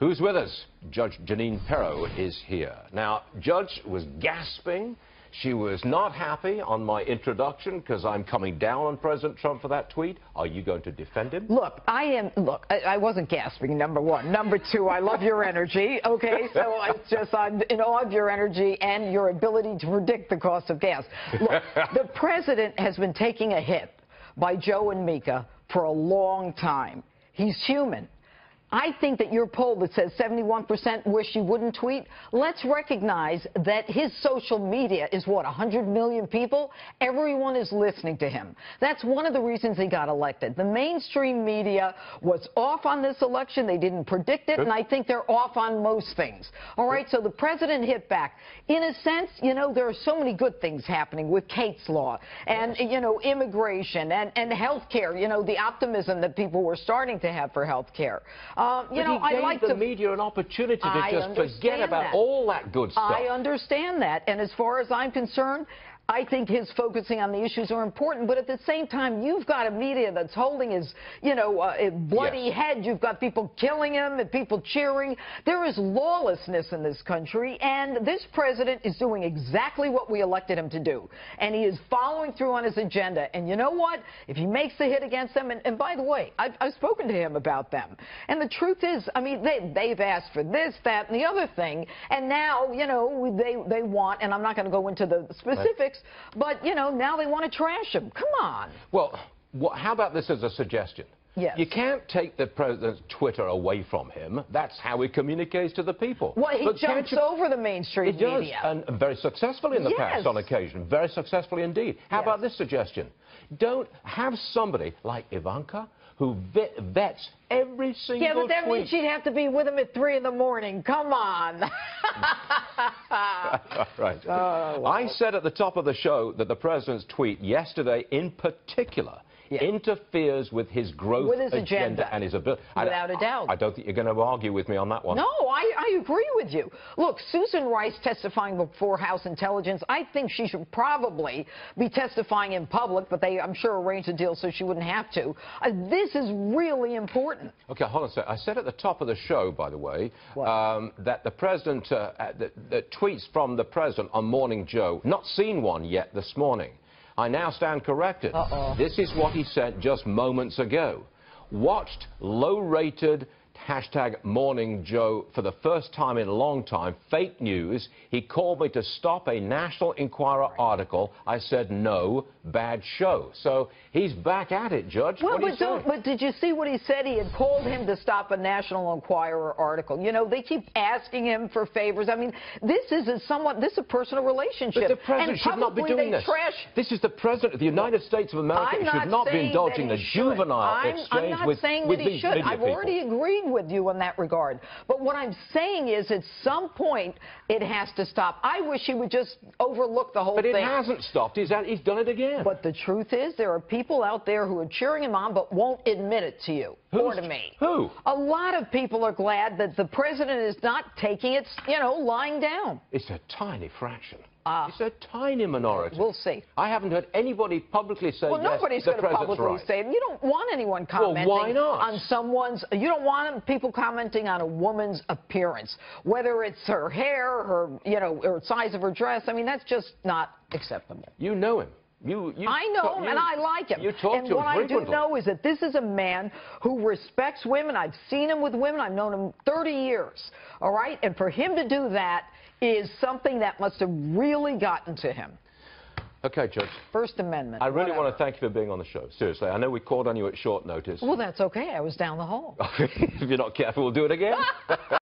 Who's with us? Judge Jeanine Pirro is here. Now, Judge was gasping. She was not happy on my introduction because I'm coming down on President Trump for that tweet. Are you going to defend him? Look, I wasn't gasping, number one. Number two, I love your energy, okay? So I'm in awe of your energy and your ability to predict the cost of gas. Look, the president has been taking a hit by Joe and Mika for a long time. He's human. I think that your poll that says 71% wish he wouldn't tweet, let's recognize that his social media is, what, 100 million people? Everyone is listening to him. That's one of the reasons he got elected. The mainstream media was off on this election. They didn't predict it, and I think they're off on most things. All right, so the president hit back. In a sense, you know, there are so many good things happening with Kate's Law and, you know, immigration and health care, you know, the optimism that people were starting to have for health care. You know, I like the media an opportunity to just forget about all that good stuff. I understand that. And as far as I'm concerned, I think his focusing on the issues are important, but at the same time, you've got a media that's holding his, you know, bloody head. You've got people killing him and people cheering. There is lawlessness in this country, and this president is doing exactly what we elected him to do, and he is following through on his agenda. And you know what? If he makes the hit against them, and by the way, I've spoken to him about them, and the truth is, I mean, they've asked for this, that, and the other thing, and now, you know, they want, and I'm not going to go into the specifics, but, you know, now they want to trash him. Come on. Well, how about this as a suggestion? Yes. You can't take the president's Twitter away from him. That's how he communicates to the people. Well, he jumps over the mainstream media. He does, and very successfily in the past on occasion. Very successfully indeed. How about this suggestion? Don't have somebody like Ivanka who vets every single tweet. Yeah, but that means she'd have to be with him at 3 in the morning. Come on. Right. Oh, wow. I said at the top of the show that the president's tweet yesterday in particular interferes with his growth agenda and his ability. Without a doubt. I don't think you're going to argue with me on that one. No, I agree with you. Look, Susan Rice testifying before House Intelligence, I think she should probably be testifying in public, but they, I'm sure, arranged a deal so she wouldn't have to. This is really important. Okay, hold on a second. I said at the top of the show, by the way, that the president, the tweets from the president on Morning Joe, not seen one yet this morning. I now stand corrected. This is what he said just moments ago. Watched low-rated hashtag Morning Joe for the first time in a long time. Fake news. He called me to stop a National Enquirer article. I said no, bad show. So he's back at it, Judge. Well, but did you see what he said? He had called him to stop a National Enquirer article. You know, they keep asking him for favors. I mean, this is a personal relationship. But the president should not be doing this. This is the president of the United States of America. He should not be indulging the juvenile exchange with I'm not saying that he should. I've already agreed with you in that regard. But what I'm saying is, at some point, it has to stop. I wish he would just overlook the whole thing. But it hasn't stopped. He's done it again. But the truth is, there are people out there who are cheering him on but won't admit it to you or to me. Who? A lot of people are glad that the president is not taking it, you know, lying down. It's a tiny fraction. It's a tiny minority. We'll see. I haven't heard anybody publicly say well, yes, nobody's going to publicly say it. You don't want anyone commenting on someone's. You don't want people commenting on a woman's appearance, whether it's her hair, her, you know, or size of her dress. I mean, that's just not acceptable. You know him. I know him, and I like him. You talk to him and what I do know is that this is a man who respects women. I've seen him with women. I've known him 30 years, all right? And for him to do that is something that must have really gotten to him. Okay, Judge. First Amendment. I really want to thank you for being on the show. Seriously, I know we called on you at short notice. Well, that's okay. I was down the hall. If you're not careful, we'll do it again.